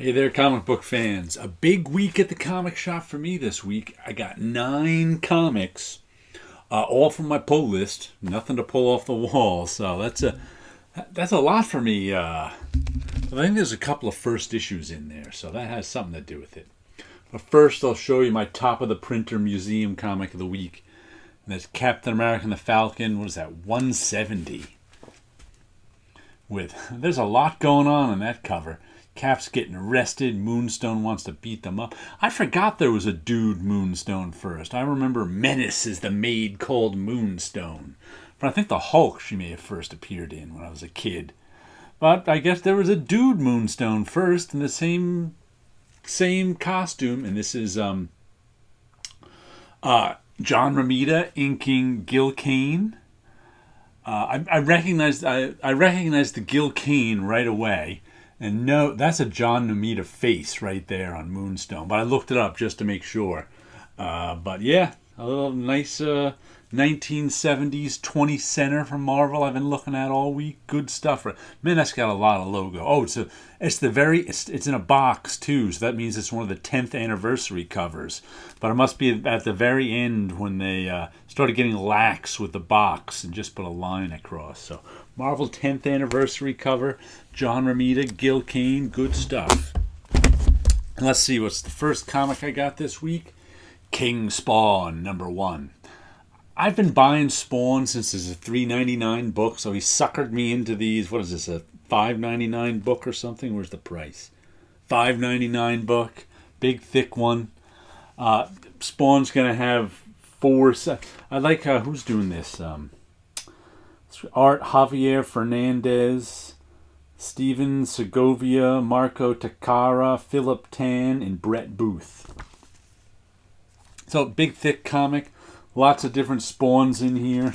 Hey there, comic book fans. A big week at the comic shop for me this week. I got 9 comics, all from my pull list. Nothing to pull off the wall, so that's a lot for me. I think there's a couple of first issues in there, so that has something to do with it. But first, I'll show you my top of the printer museum comic of the week. And that's Captain America and the Falcon. What is that? 170. There's a lot going on that cover. Cap's getting arrested. Moonstone wants to beat them up. I forgot there was a dude Moonstone first. I remember Menace is the maid called Moonstone. But I think the Hulk she may have first appeared in when I was a kid. But I guess there was a dude Moonstone first in the same costume. And this is John Romita inking Gil Kane. I recognized the Gil Kane right away. And no, that's a John Romita face right there on Moonstone. But I looked it up just to make sure. But yeah, a little nice 1970s 20 center from Marvel I've been looking at all week. Good stuff. Man, that's got a lot of logo. Oh, it's in a box too, so that means it's one of the 10th anniversary covers. But it must be at the very end when they started getting lax with the box and just put a line across. So Marvel 10th anniversary cover, John Romita, Gil Kane, good stuff. And let's see, what's the first comic I got this week? King Spawn, #1. I've been buying Spawn since it's a $3.99 book, so he suckered me into these. What is this, a $5.99 book or something? Where's the price? $5.99 book, big thick one. Spawn's gonna have 4. I like who's doing this. Art Javier Fernandez, Steven Segovia, Marco Takara, Philip Tan, and Brett Booth. So big thick comic. Lots of different Spawns in here.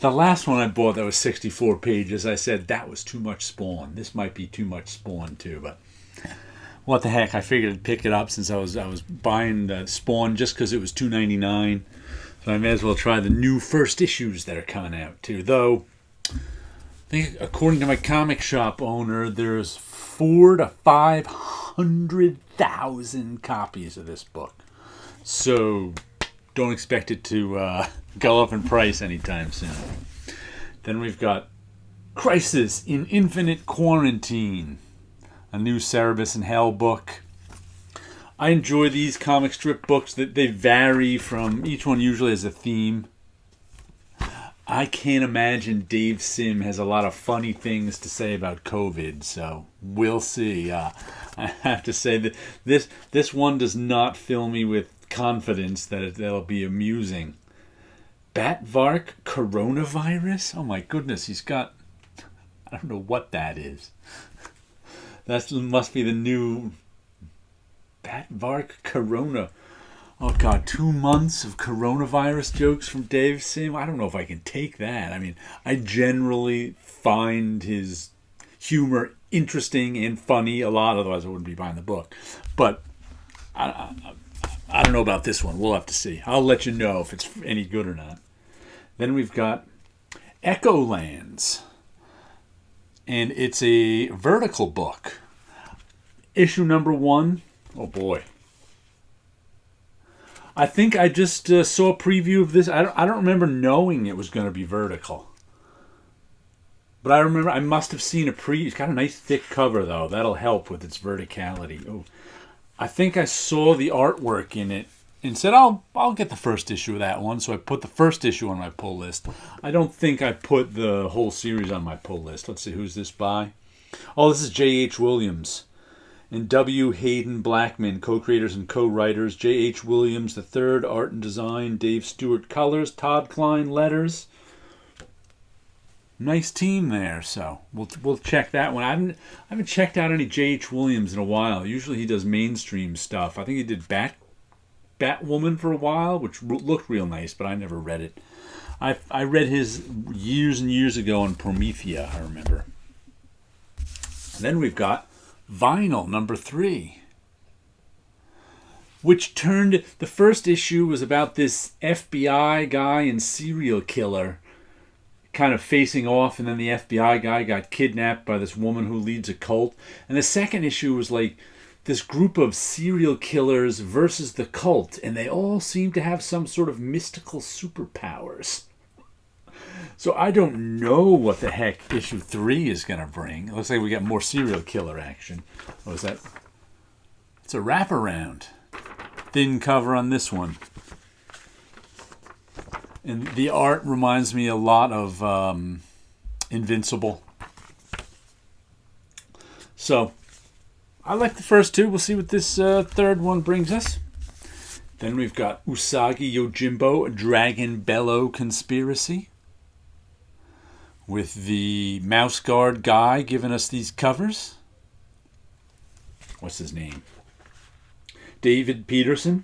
The last one I bought that was 64 pages, I said that was too much Spawn. This might be too much Spawn too, but what the heck? I figured I'd pick it up since I was buying the Spawn just because it was $2.99. So I may as well try the new first issues that are coming out too. Though, I think according to my comic shop owner, there's 400,000 to 500,000 copies of this book. So don't expect it to go up in price anytime soon. Then we've got Crisis in Infinite Quarantine, a new Cerebus in Hell book. I enjoy these comic strip books. That they vary from, each one usually has a theme. I can't imagine Dave Sim has a lot of funny things to say about COVID, so we'll see. I have to say that this one does not fill me with confidence that it'll be amusing. Batvark coronavirus? Oh my goodness, he's got, I don't know what that is. That must be the new Batvark corona. Oh god, 2 months of coronavirus jokes from Dave Sim. I don't know if I can take that. I mean, I generally find his humor interesting and funny a lot, otherwise I wouldn't be buying the book. But I don't know about this one. We'll have to see. I'll let you know if it's any good or not. Then we've got Echolans. And it's a vertical book. Issue #1. Oh boy. I think I just saw a preview of this. I don't remember knowing it was going to be vertical. But I remember I must have seen a preview. It's got a nice thick cover though. That'll help with its verticality. Oh. I think I saw the artwork in it and said, I'll get the first issue of that one. So I put the first issue on my pull list. I don't think I put the whole series on my pull list. Let's see, who's this by? Oh, this is J.H. Williams and W. Hayden Blackman, co-creators and co-writers. J.H. Williams III, art and design. Dave Stewart, colors. Todd Klein, letters. Nice team there, so we'll check that one. I haven't checked out any J.H. Williams in a while. Usually he does mainstream stuff. I think he did Batwoman for a while, which looked real nice, but I never read it. I read his years and years ago on Promethea, I remember. Then we've got Vinyl #3, which turned, the first issue was about this FBI guy and serial killer kind of facing off, and then the FBI guy got kidnapped by this woman who leads a cult. And the second issue was like this group of serial killers versus the cult, and they all seem to have some sort of mystical superpowers. So I don't know what the heck issue 3 is going to bring. It looks like we got more serial killer action. What was that? It's a wraparound. Thin cover on this one. And the art reminds me a lot of Invincible. So, I like the first two. We'll see what this third one brings us. Then we've got Usagi Yojimbo, a Dragon Bellow Conspiracy. With the Mouse Guard guy giving us these covers. What's his name? David Peterson.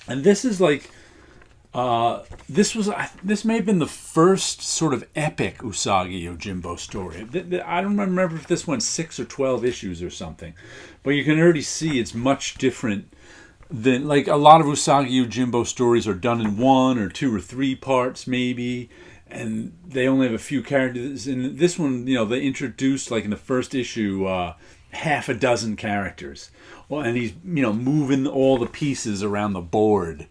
And this is like... this may have been the first sort of epic Usagi Yojimbo story. I don't remember if this went 6 or 12 issues or something, but you can already see it's much different than, like, a lot of Usagi Yojimbo stories are done in 1 or 2 or 3 parts maybe, and they only have a few characters. In this one, you know, they introduced, like in the first issue, half a dozen characters. Well, and he's, you know, moving all the pieces around the board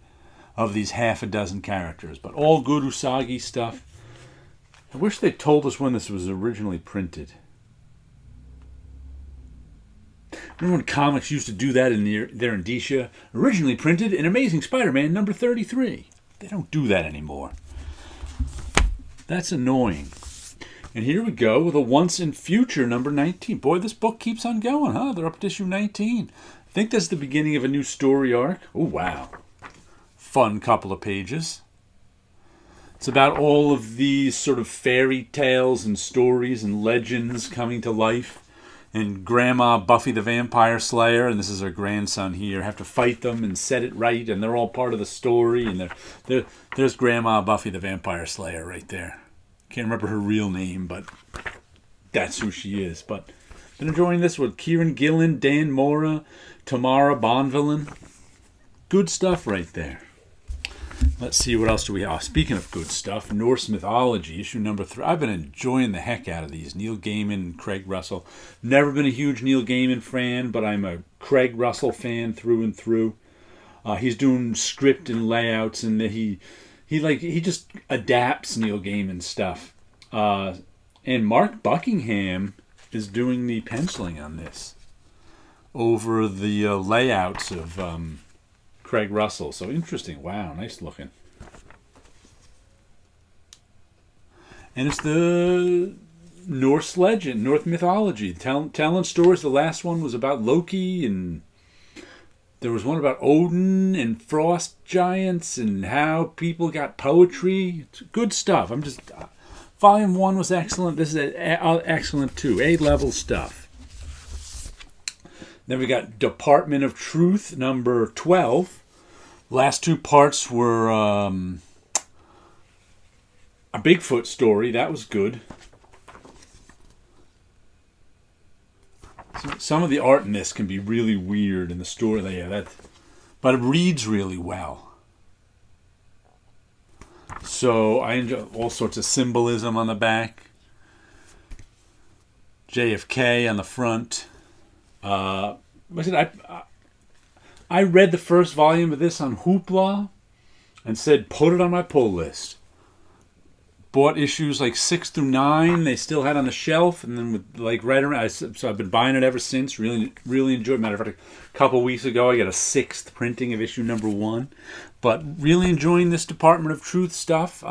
of these half a dozen characters. But all good Usagi stuff. I wish they told us when this was originally printed. Remember when comics used to do that in their indicia? Originally printed in Amazing Spider-Man number 33. They don't do that anymore. That's annoying. And here we go with a Once and Future number 19. Boy, this book keeps on going, huh? They're up to issue 19. I think that's the beginning of a new story arc. Oh, wow. Fun couple of pages. It's about all of these sort of fairy tales and stories and legends coming to life. And Grandma Buffy the Vampire Slayer, and this is her grandson here, have to fight them and set it right, and they're all part of the story. And there's Grandma Buffy the Vampire Slayer right there. Can't remember her real name, but that's who she is. But been enjoying this with Kieran Gillen, Dan Mora, Tamara Bonvillain. Good stuff right there. Let's see, what else do we have? Speaking of good stuff, Norse Mythology, issue number 3. I've been enjoying the heck out of these. Neil Gaiman and Craig Russell. Never been a huge Neil Gaiman fan, but I'm a Craig Russell fan through and through. He's doing script and layouts, and he just adapts Neil Gaiman stuff. And Mark Buckingham is doing the penciling on this over the layouts of Craig Russell. So interesting. Wow, nice looking. And it's the Norse legend, Norse mythology, telling stories. The last one was about Loki, and there was one about Odin and frost giants and how people got poetry. It's good stuff. Volume 1 was excellent. This is excellent too. A-level stuff. Then we got Department of Truth number 12. Last 2 parts were a Bigfoot story. That was good. Some of the art in this can be really weird in the story. But it reads really well. So I enjoy all sorts of symbolism on the back. JFK on the front. I read the first volume of this on Hoopla and said, put it on my pull list. Bought issues like 6 through 9. They still had on the shelf, and then with like right around. So I've been buying it ever since. Really, really enjoyed it. Matter of fact, a couple of weeks ago, I got a 6th printing of issue number 1. But really enjoying this Department of Truth stuff.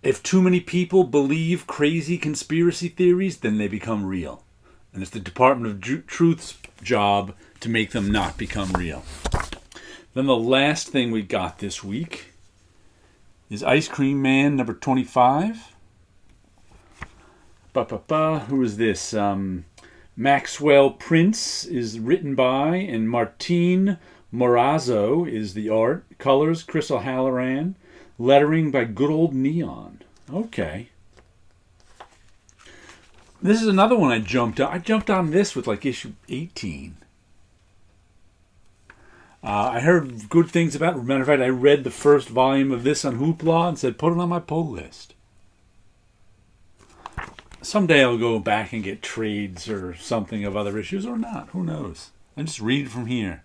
If too many people believe crazy conspiracy theories, then they become real. And it's the Department of Truth's job to make them not become real. Then the last thing we got this week is Ice Cream Man number 25. Who is this? Maxwell Prince is written by, and Martine Morazzo is the art. Colors, Chris O'Halloran. Lettering by good old Neon. Okay. This is another one I jumped on. I jumped on this with like issue 18. I heard good things about it. Matter of fact, I read the first volume of this on Hoopla and said, put it on my pull list. Someday I'll go back and get trades or something of other issues, or not. Who knows? I just read from here.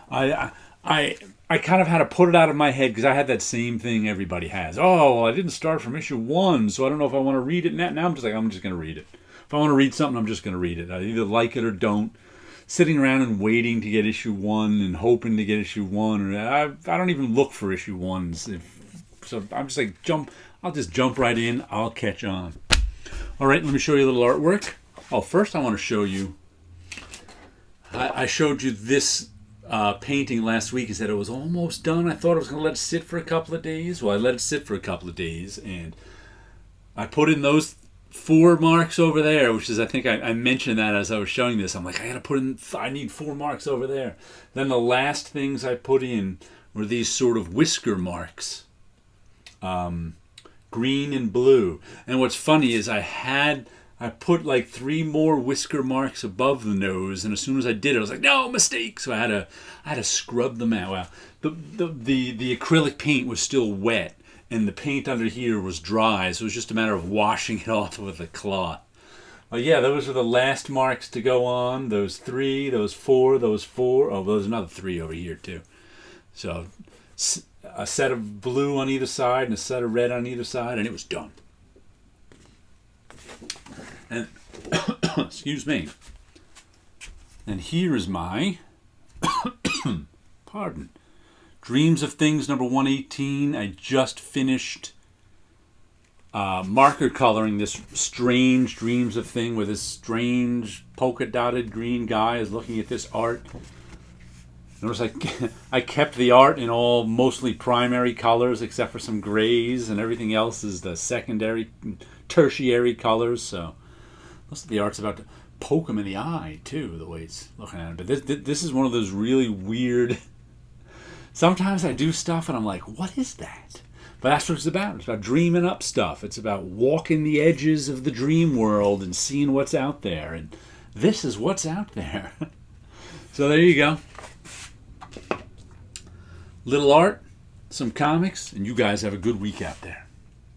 I kind of had to put it out of my head because I had that same thing everybody has. Oh, well, I didn't start from issue 1, so I don't know if I want to read it now. Now I'm just going to read it. If I want to read something, I'm just going to read it. I either like it or don't. Sitting around and waiting to get issue 1 and hoping to get issue 1. I don't even look for issue 1s. So I'm just like, I'll just jump right in. I'll catch on. All right, let me show you a little artwork. Oh, first I want to show you, I showed you this painting last week and said it was almost done. I thought I was going to let it sit for a couple of days. Well, I let it sit for a couple of days, and I put in those 4 marks over there, which is, I think I mentioned that as I was showing this. I'm like, I need 4 marks over there. Then the last things I put in were these sort of whisker marks. Green and blue. And what's funny is I put like 3 more whisker marks above the nose, and as soon as I did it, I was like, no, mistake. So I had to scrub them out. Well, the acrylic paint was still wet, and the paint under here was dry, so it was just a matter of washing it off with a cloth. Well, yeah, those are the last marks to go on. Those 3, those 4, those 4. Oh, there's another 3 over here too. So a set of blue on either side and a set of red on either side, and it was done. And excuse me. And here is my pardon. Dreams of Things number 118. I just finished marker coloring this strange Dreams of Thing where this strange polka dotted green guy is looking at this art. Notice I kept the art in all mostly primary colors except for some grays, and everything else is the secondary, tertiary colors. So most of the art's about to poke him in the eye too, the way it's looking at him. But this is one of those really weird. Sometimes I do stuff and I'm like, what is that? But that's what it's about. It's about dreaming up stuff. It's about walking the edges of the dream world and seeing what's out there. And this is what's out there. So there you go. Little art, some comics, and you guys have a good week out there.